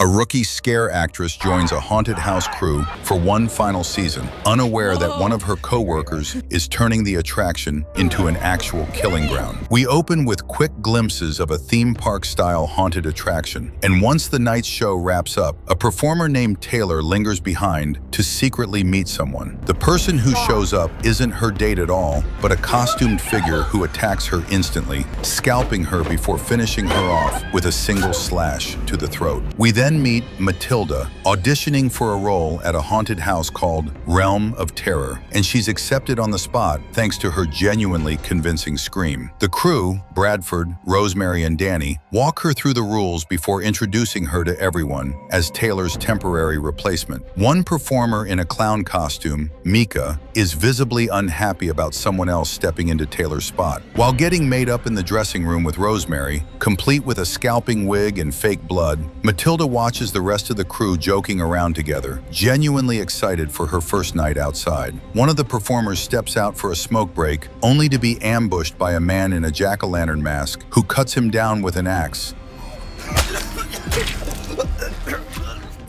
A rookie scare actress joins a haunted house crew for one final season, unaware that one of her co-workers is turning the attraction into an actual killing ground. We open with quick glimpses of a theme park-style haunted attraction, and once the night's show wraps up, a performer named Taylor lingers behind to secretly meet someone. The person who shows up isn't her date at all, but a costumed figure who attacks her instantly, scalping her before finishing her off with a single slash to the throat. We then meet Matilda, auditioning for a role at a haunted house called Realm of Terror, and she's accepted on the spot thanks to her genuinely convincing scream. The crew, Bradford, Rosemary, and Danny, walk her through the rules before introducing her to everyone as Taylor's temporary replacement. One performer in a clown costume, Mika, is visibly unhappy about someone else stepping into Taylor's spot. While getting made up in the dressing room with Rosemary, complete with a scalping wig and fake blood, Matilda watches the rest of the crew joking around together, genuinely excited for her first night outside. One of the performers steps out for a smoke break, only to be ambushed by a man in a jack-o'-lantern mask who cuts him down with an axe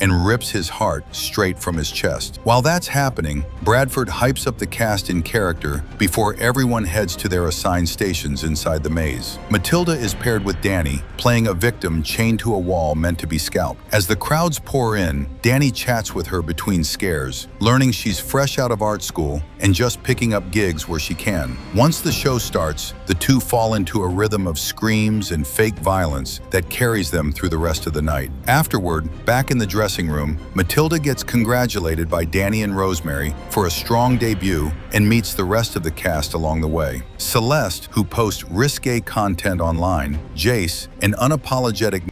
and rips his heart straight from his chest. While that's happening, Bradford hypes up the cast in character before everyone heads to their assigned stations inside the maze. Matilda is paired with Danny, playing a victim chained to a wall meant to be scalped. As the crowds pour in, Danny chats with her between scares, learning she's fresh out of art school and just picking up gigs where she can. Once the show starts, the two fall into a rhythm of screams and fake violence that carries them through the rest of the night. Afterward, back in the dressing room, Matilda gets congratulated by Danny and Rosemary for a strong debut and meets the rest of the cast along the way. Celeste, who posts risque content online, Jace, an unapologetic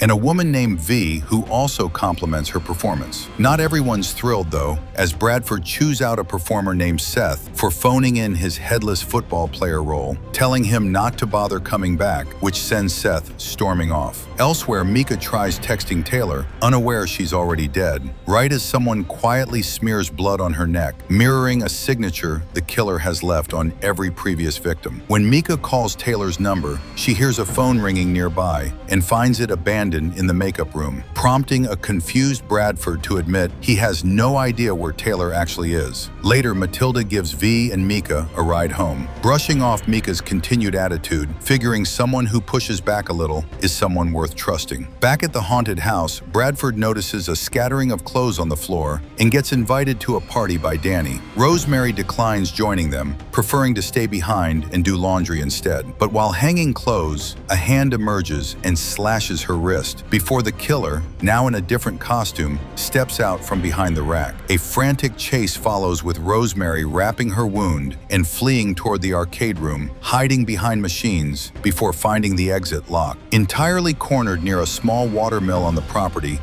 and a woman named V who also compliments her performance. Not everyone's thrilled though, as Bradford chews out a performer named Seth for phoning in his headless football player role, telling him not to bother coming back, which sends Seth storming off. Elsewhere, Mika tries texting Taylor, unaware she's already dead, right as someone quietly smears blood on her neck, mirroring a signature the killer has left on every previous victim. When Mika calls Taylor's number, she hears a phone ringing nearby and finds it abandoned in the makeup room, prompting a confused Bradford to admit he has no idea where Taylor actually is. Later, Matilda gives V and Mika a ride home, brushing off Mika's continued attitude, figuring someone who pushes back a little is someone worth trusting. Back at the haunted house, Bradford notices a scattering of clothes on the floor and gets invited to a party by Danny. Rosemary declines joining them, preferring to stay behind and do laundry instead. But while hanging clothes, a hand emerges and slashes her wrist before the killer, now in a different costume, steps out from behind the rack. A frantic chase follows with Rosemary wrapping her wound and fleeing toward the arcade room, hiding behind machines before finding the exit locked. Entirely cornered near a small watermill on the property,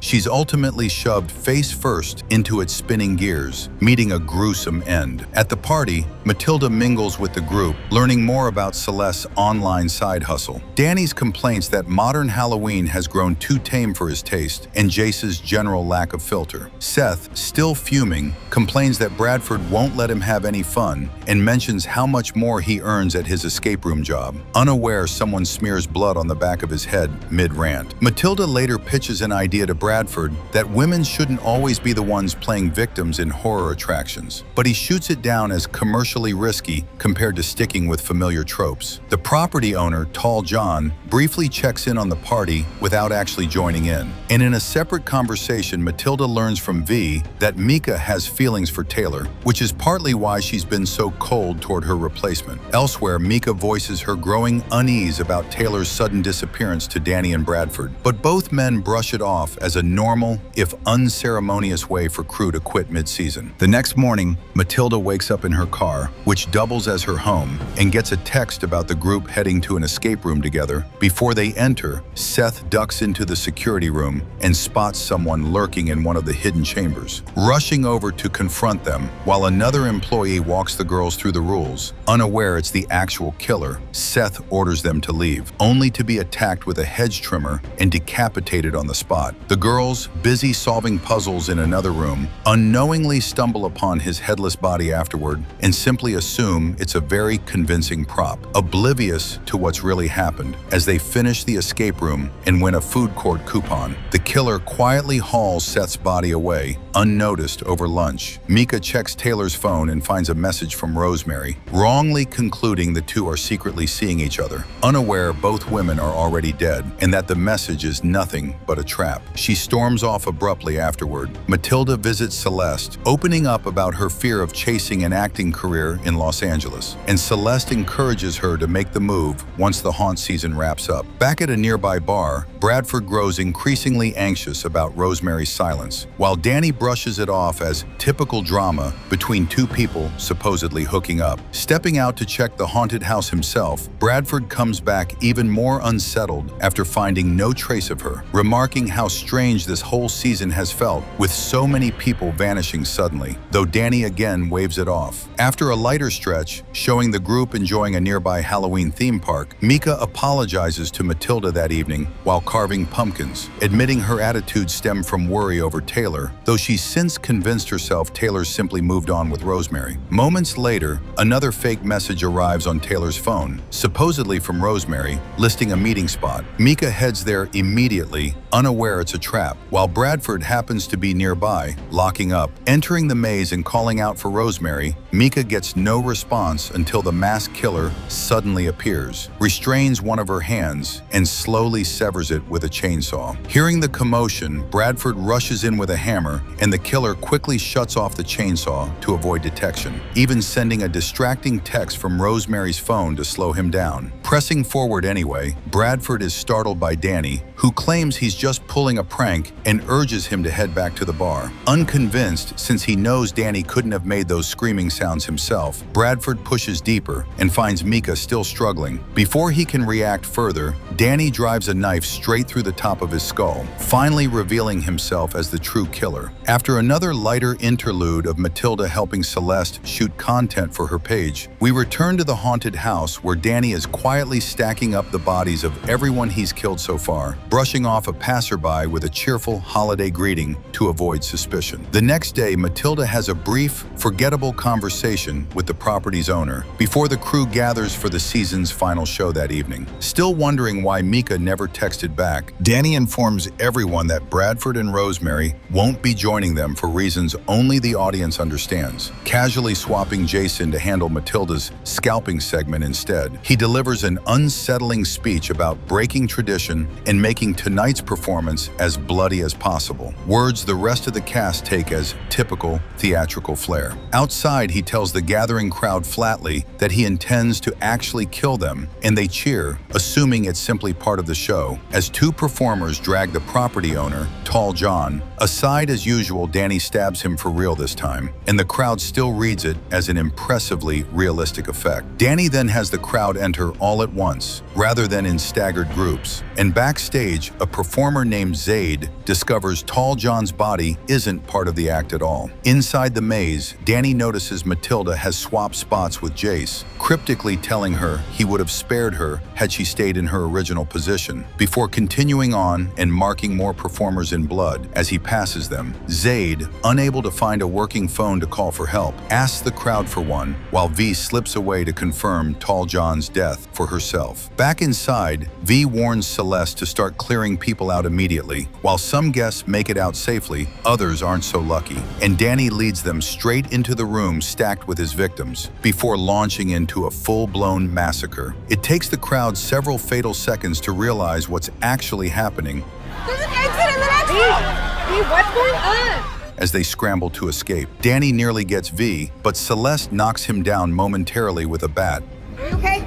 she's ultimately shoved face first into its spinning gears, meeting a gruesome end. At the party, Matilda mingles with the group, learning more about Celeste's online side hustle. Danny's complaints that modern Halloween has grown too tame for his taste, and Jace's general lack of filter. Seth, still fuming, complains that Bradford won't let him have any fun and mentions how much more he earns at his escape room job. Unaware, someone smears blood on the back of his head mid-rant. Matilda later pitches an idea to Bradford that women shouldn't always be the ones playing victims in horror attractions, but he shoots it down as commercially risky compared to sticking with familiar tropes. The property owner, Tall John, briefly checks in on the party without actually joining in. And in a separate conversation, Matilda learns from V that Mika has feelings for Taylor, which is partly why she's been so cold toward her replacement. Elsewhere, Mika voices her growing unease about Taylor's sudden disappearance to Danny and Bradford, but both men brush it off as a normal, if unceremonious way for crew to quit mid-season. The next morning, Matilda wakes up in her car, which doubles as her home, and gets a text about the group heading to an escape room together. Before they enter, Seth ducks into the security room and spots someone lurking in one of the hidden chambers. Rushing over to confront them, while another employee walks the girls through the rules, unaware it's the actual killer, Seth orders them to leave, only to be attacked with a hedge trimmer and decapitated on the spot. The girls Girls, busy solving puzzles in another room, unknowingly stumble upon his headless body afterward and simply assume it's a very convincing prop, oblivious to what's really happened. As they finish the escape room and win a food court coupon, the killer quietly hauls Seth's body away, unnoticed over lunch. Mika checks Taylor's phone and finds a message from Rosemary, wrongly concluding the two are secretly seeing each other, unaware both women are already dead and that the message is nothing but a trap. She storms off abruptly afterward. Matilda visits Celeste, opening up about her fear of chasing an acting career in Los Angeles, and Celeste encourages her to make the move once the haunt season wraps up. Back at a nearby bar, Bradford grows increasingly anxious about Rosemary's silence, while Danny brushes it off as typical drama between two people supposedly hooking up. Stepping out to check the haunted house himself, Bradford comes back even more unsettled after finding no trace of her, remarking how strange this whole season has felt with so many people vanishing suddenly, though Danny again waves it off. After a lighter stretch, showing the group enjoying a nearby Halloween theme park, Mika apologizes to Matilda that evening while carving pumpkins, admitting her attitude stemmed from worry over Taylor, though she's since convinced herself Taylor simply moved on with Rosemary. Moments later, another fake message arrives on Taylor's phone, supposedly from Rosemary, listing a meeting spot. Mika heads there immediately, unaware it's a trap, while Bradford happens to be nearby, locking up. Entering the maze and calling out for Rosemary, Mika gets no response until the masked killer suddenly appears, restrains one of her hands, and slowly severs it with a chainsaw. Hearing the commotion, Bradford rushes in with a hammer, and the killer quickly shuts off the chainsaw to avoid detection, even sending a distracting text from Rosemary's phone to slow him down. Pressing forward anyway, Bradford is startled by Danny, who claims he's just pulling a prank and urges him to head back to the bar. Unconvinced, since he knows Danny couldn't have made those screaming sounds himself, Bradford pushes deeper and finds Mika still struggling. Before he can react further, Danny drives a knife straight through the top of his skull, finally revealing himself as the true killer. After another lighter interlude of Matilda helping Celeste shoot content for her page, we return to the haunted house where Danny is quietly stacking up the bodies of everyone he's killed so far, brushing off a passerby with a cheerful holiday greeting to avoid suspicion. The next day, Matilda has a brief, forgettable conversation with the property's owner before the crew gathers for the season's final show that evening. Still wondering why Mika never texted back, Danny informs everyone that Bradford and Rosemary won't be joining them for reasons only the audience understands, casually swapping Jason to handle Matilda's scalping segment instead. He delivers an unsettling speech about breaking tradition and making tonight's performance as bloody as possible, words the rest of the cast take as typical theatrical flair. Outside, he tells the gathering crowd flatly that he intends to actually kill them, and they cheer, assuming it's simply part of the show, as two performers drag the property owner, Tall John. Aside as usual, Danny stabs him for real this time, and the crowd still reads it as an impressively realistic effect. Danny then has the crowd enter all at once, rather than in staggered groups, and backstage, a performer named Zaid discovers Tall John's body isn't part of the act at all. Inside the maze, Danny notices Matilda has swapped spots with Jace, cryptically telling her he would have spared her had she stayed in her original position, before continuing on and marking more performers in blood as he passes them. Zaid, unable to find a working phone to call for help, asks the crowd for one, while V slips away to confirm Tall John's death for herself. Back inside, V warns Celeste to start clearing people out immediately. While some guests make it out safely, others aren't so lucky, and Danny leads them straight into the room stacked with his victims, before launching into a full-blown massacre. It takes the crowd several fatal seconds to realize what's actually happening. There's an exit in the next room! What's going on? As they scramble to escape, Danny nearly gets V, but Celeste knocks him down momentarily with a bat. Are you okay?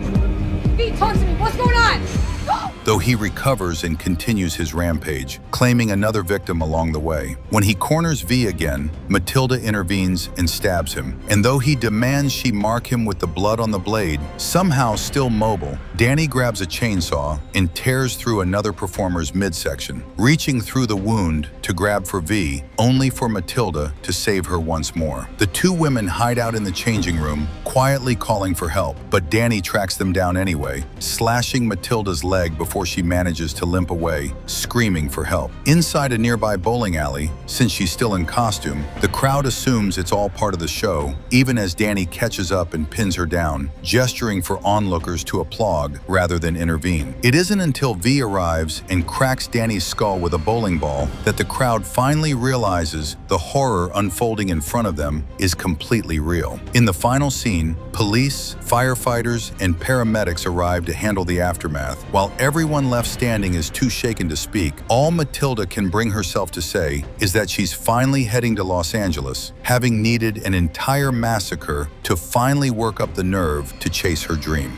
V, talk to me. What's going on? Go! Though he recovers and continues his rampage, claiming another victim along the way. When he corners V again, Matilda intervenes and stabs him, and though he demands she mark him with the blood on the blade, somehow still mobile, Danny grabs a chainsaw and tears through another performer's midsection, reaching through the wound to grab for V, only for Matilda to save her once more. The two women hide out in the changing room, quietly calling for help, but Danny tracks them down anyway, slashing Matilda's leg before she manages to limp away, screaming for help. Inside a nearby bowling alley, since she's still in costume, the crowd assumes it's all part of the show, even as Danny catches up and pins her down, gesturing for onlookers to applaud rather than intervene. It isn't until V arrives and cracks Danny's skull with a bowling ball that the crowd finally realizes the horror unfolding in front of them is completely real. In the final scene, police, firefighters, and paramedics arrive to handle the aftermath. While everyone left standing is too shaken to speak, all Matilda can bring herself to say is that she's finally heading to Los Angeles, having needed an entire massacre to finally work up the nerve to chase her dream.